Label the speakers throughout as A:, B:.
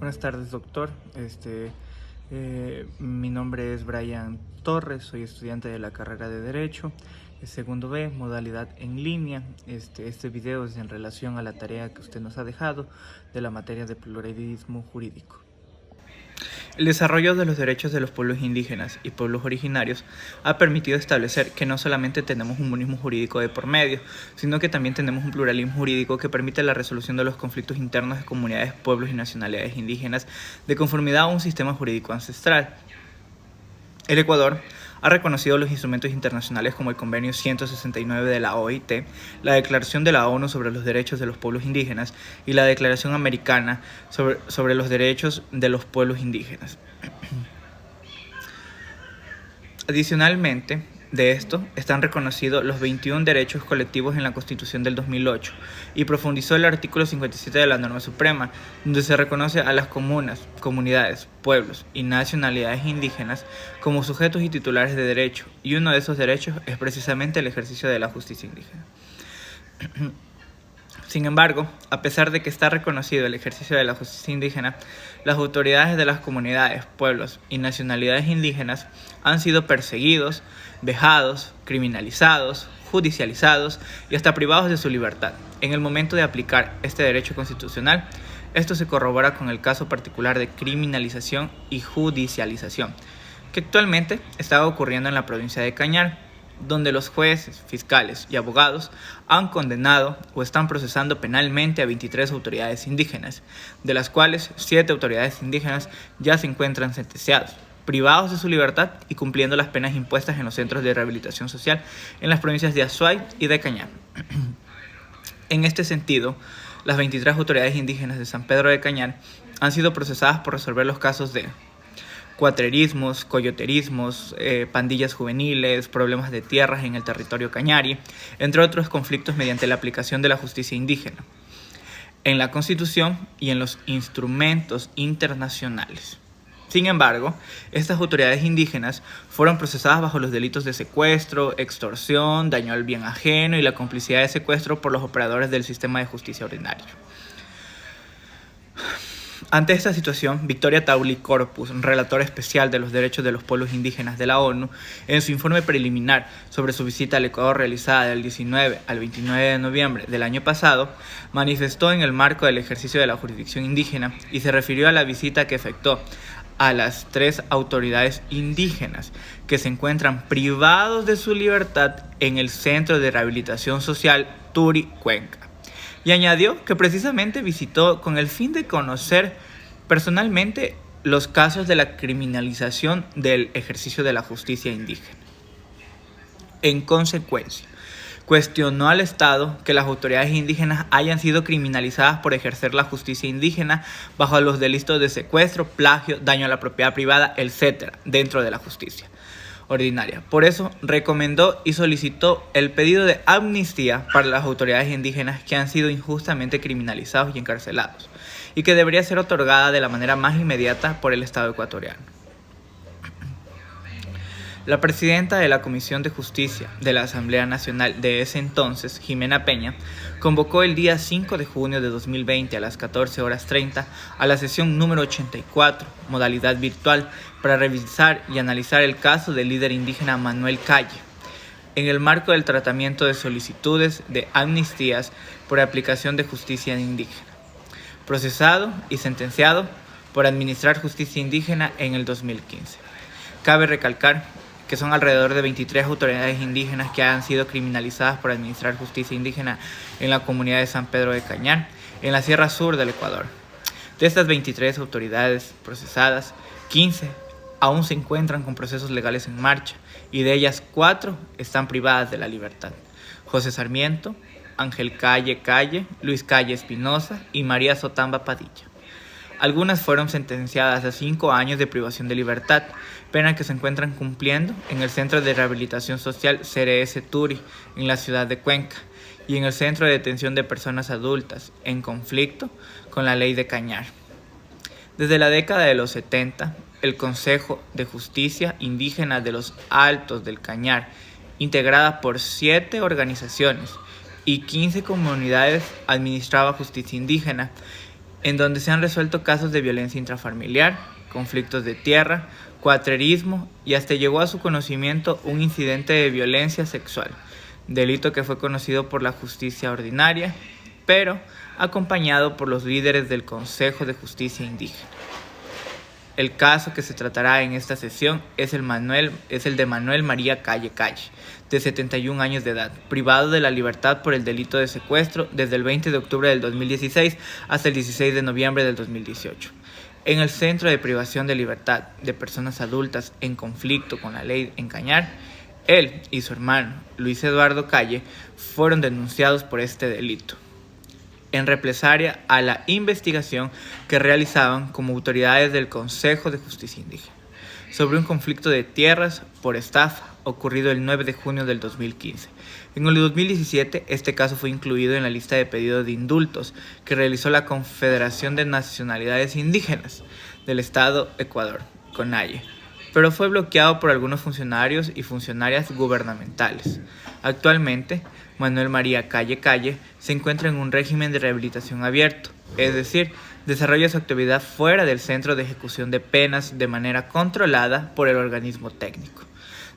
A: Buenas tardes, doctor. Mi nombre es Brian Torres, soy estudiante de la carrera de Derecho, segundo B, modalidad en línea. Este video es en relación a la tarea que usted nos ha dejado de la materia de pluralismo jurídico. El desarrollo de los derechos de los pueblos indígenas y pueblos originarios ha permitido establecer que no solamente tenemos un monismo jurídico de por medio, sino que también tenemos un pluralismo jurídico que permite la resolución de los conflictos internos de comunidades, pueblos y nacionalidades indígenas de conformidad a un sistema jurídico ancestral. El Ecuador ha reconocido los instrumentos internacionales como el Convenio 169 de la OIT, la Declaración de la ONU sobre los Derechos de los Pueblos Indígenas y la Declaración Americana sobre los Derechos de los Pueblos Indígenas. Adicionalmente, de esto están reconocidos los 21 derechos colectivos en la Constitución del 2008 y profundizó el artículo 57 de la norma suprema, donde se reconoce a las comunas, comunidades, pueblos y nacionalidades indígenas como sujetos y titulares de derecho, y uno de esos derechos es precisamente el ejercicio de la justicia indígena. Sin embargo, a pesar de que está reconocido el ejercicio de la justicia indígena, las autoridades de las comunidades, pueblos y nacionalidades indígenas han sido perseguidos, vejados, criminalizados, judicializados y hasta privados de su libertad. En el momento de aplicar este derecho constitucional, esto se corrobora con el caso particular de criminalización y judicialización, que actualmente está ocurriendo en la provincia de Cañar, donde los jueces, fiscales y abogados han condenado o están procesando penalmente a 23 autoridades indígenas, de las cuales 7 autoridades indígenas ya se encuentran sentenciados, privados de su libertad y cumpliendo las penas impuestas en los centros de rehabilitación social en las provincias de Azuay y de Cañar. En este sentido, las 23 autoridades indígenas de San Pedro de Cañar han sido procesadas por resolver los casos de cuatrerismos, coyoterismos, pandillas juveniles, problemas de tierras en el territorio cañari, entre otros conflictos mediante la aplicación de la justicia indígena en la Constitución y en los instrumentos internacionales. Sin embargo, estas autoridades indígenas fueron procesadas bajo los delitos de secuestro, extorsión, daño al bien ajeno y la complicidad de secuestro por los operadores del sistema de justicia ordinario. Ante esta situación, Victoria Tauli Corpus, relator especial de los derechos de los pueblos indígenas de la ONU, en su informe preliminar sobre su visita al Ecuador realizada del 19 al 29 de noviembre del año pasado, manifestó en el marco del ejercicio de la jurisdicción indígena y se refirió a la visita que efectuó a las 3 autoridades indígenas que se encuentran privados de su libertad en el Centro de Rehabilitación Social Turi, Cuenca. Y añadió que precisamente visitó con el fin de conocer personalmente los casos de la criminalización del ejercicio de la justicia indígena. En consecuencia, cuestionó al Estado que las autoridades indígenas hayan sido criminalizadas por ejercer la justicia indígena bajo los delitos de secuestro, plagio, daño a la propiedad privada, etc., dentro de la justicia ordinaria. Por eso recomendó y solicitó el pedido de amnistía para las autoridades indígenas que han sido injustamente criminalizados y encarcelados, y que debería ser otorgada de la manera más inmediata por el Estado ecuatoriano. La presidenta de la Comisión de Justicia de la Asamblea Nacional de ese entonces, Jimena Peña, convocó el día 5 de junio de 2020 a las 14:30 a la sesión número 84, modalidad virtual, para revisar y analizar el caso del líder indígena Manuel Calle, en el marco del tratamiento de solicitudes de amnistías por aplicación de justicia indígena, procesado y sentenciado por administrar justicia indígena en el 2015. Cabe recalcar que son alrededor de 23 autoridades indígenas que han sido criminalizadas por administrar justicia indígena en la comunidad de San Pedro de Cañar, en la Sierra Sur del Ecuador. De estas 23 autoridades procesadas, 15 aún se encuentran con procesos legales en marcha, y de ellas 4 están privadas de la libertad: José Sarmiento, Ángel Calle, Luis Calle Espinosa y María Sotamba Padilla. Algunas fueron sentenciadas a 5 años de privación de libertad, pena que se encuentran cumpliendo en el Centro de Rehabilitación Social CRS Turi, en la ciudad de Cuenca, y en el Centro de Detención de Personas Adultas, en conflicto con la ley de Cañar. Desde la década de los 70, el Consejo de Justicia Indígena de los Altos del Cañar, integrada por 7 organizaciones y 15 comunidades, administraba justicia indígena en donde se han resuelto casos de violencia intrafamiliar, conflictos de tierra, cuatrerismo y hasta llegó a su conocimiento un incidente de violencia sexual, delito que fue conocido por la justicia ordinaria, pero acompañado por los líderes del Consejo de Justicia Indígena. El caso que se tratará en esta sesión es el de Manuel María Calle Calle, de 71 años de edad, privado de la libertad por el delito de secuestro desde el 20 de octubre del 2016 hasta el 16 de noviembre del 2018. En el Centro de Privación de Libertad de Personas Adultas en conflicto con la ley en Cañar, él y su hermano, Luis Eduardo Calle, fueron denunciados por este delito, en represalia a la investigación que realizaban como autoridades del Consejo de Justicia Indígena sobre un conflicto de tierras por estafa ocurrido el 9 de junio del 2015. En el 2017, este caso fue incluido en la lista de pedidos de indultos que realizó la Confederación de Nacionalidades Indígenas del Estado Ecuador, CONAIE, pero fue bloqueado por algunos funcionarios y funcionarias gubernamentales. Actualmente, Manuel María Calle Calle se encuentra en un régimen de rehabilitación abierto, es decir, desarrolla su actividad fuera del centro de ejecución de penas de manera controlada por el organismo técnico.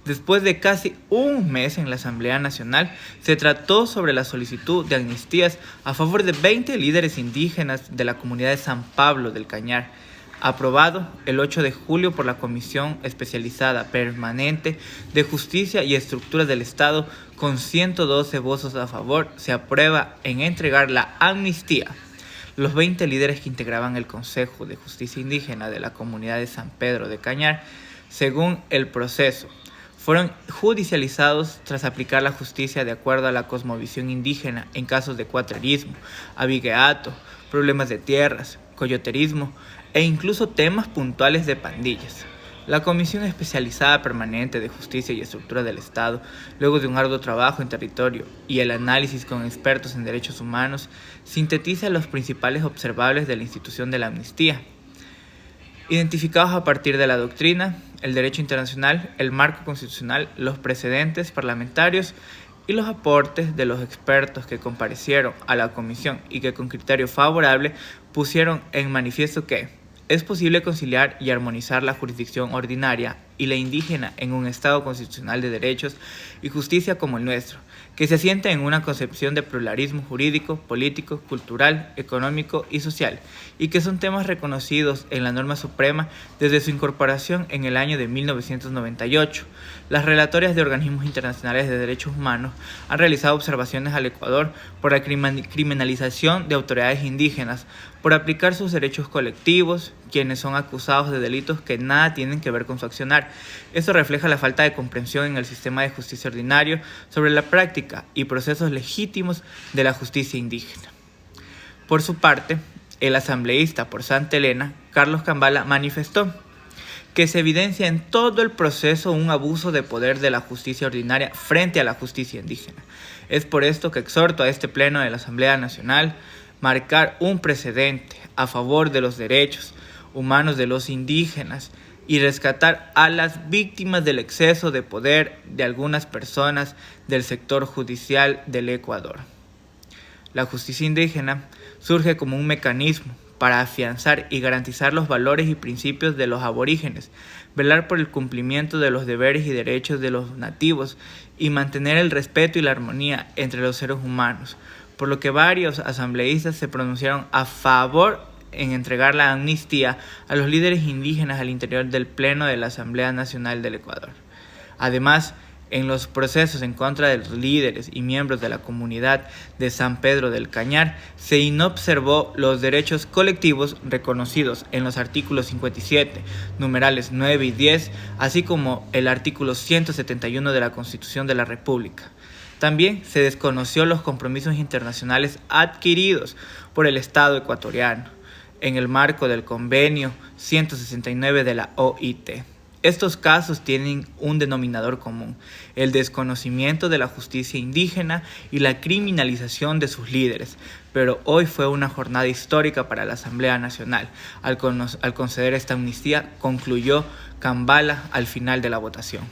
A: Después de casi un mes en la Asamblea Nacional, se trató sobre la solicitud de amnistías a favor de 20 líderes indígenas de la comunidad de San Pablo del Cañar, aprobado el 8 de julio por la Comisión Especializada Permanente de Justicia y Estructuras del Estado. Con 112 votos a favor, se aprueba en entregar la amnistía. Los 20 líderes que integraban el Consejo de Justicia Indígena de la comunidad de San Pedro de Cañar, según el proceso, fueron judicializados tras aplicar la justicia de acuerdo a la cosmovisión indígena en casos de cuatrerismo, abigueato, problemas de tierras, coyoterismo e incluso temas puntuales de pandillas. La Comisión Especializada Permanente de Justicia y Estructura del Estado, luego de un arduo trabajo en territorio y el análisis con expertos en derechos humanos, sintetiza los principales observables de la institución de la amnistía, identificados a partir de la doctrina, el derecho internacional, el marco constitucional, los precedentes parlamentarios y los aportes de los expertos que comparecieron a la comisión y que con criterio favorable pusieron en manifiesto que es posible conciliar y armonizar la jurisdicción ordinaria y la indígena en un Estado constitucional de derechos y justicia como el nuestro, que se asienta en una concepción de pluralismo jurídico, político, cultural, económico y social, y que son temas reconocidos en la norma suprema desde su incorporación en el año de 1998. Las relatorias de organismos internacionales de derechos humanos han realizado observaciones al Ecuador por la criminalización de autoridades indígenas por aplicar sus derechos colectivos, quienes son acusados de delitos que nada tienen que ver con su accionar. Esto refleja la falta de comprensión en el sistema de justicia ordinario sobre la práctica y procesos legítimos de la justicia indígena. Por su parte, el asambleísta por Santa Elena, Carlos Cambala, manifestó que se evidencia en todo el proceso un abuso de poder de la justicia ordinaria frente a la justicia indígena. Es por esto que exhorto a este Pleno de la Asamblea Nacional marcar un precedente a favor de los derechos humanos de los indígenas y rescatar a las víctimas del exceso de poder de algunas personas del sector judicial del Ecuador. La justicia indígena surge como un mecanismo para afianzar y garantizar los valores y principios de los aborígenes, velar por el cumplimiento de los deberes y derechos de los nativos y mantener el respeto y la armonía entre los seres humanos, por lo que varios asambleístas se pronunciaron a favor en entregar la amnistía a los líderes indígenas al interior del Pleno de la Asamblea Nacional del Ecuador. Además, en los procesos en contra de los líderes y miembros de la comunidad de San Pedro del Cañar, se inobservó los derechos colectivos reconocidos en los artículos 57, numerales 9 y 10, así como el artículo 171 de la Constitución de la República. También se desconoció los compromisos internacionales adquiridos por el Estado ecuatoriano en el marco del Convenio 169 de la OIT. Estos casos tienen un denominador común: el desconocimiento de la justicia indígena y la criminalización de sus líderes. Pero hoy fue una jornada histórica para la Asamblea Nacional. Al conceder esta amnistía, concluyó Cambala al final de la votación.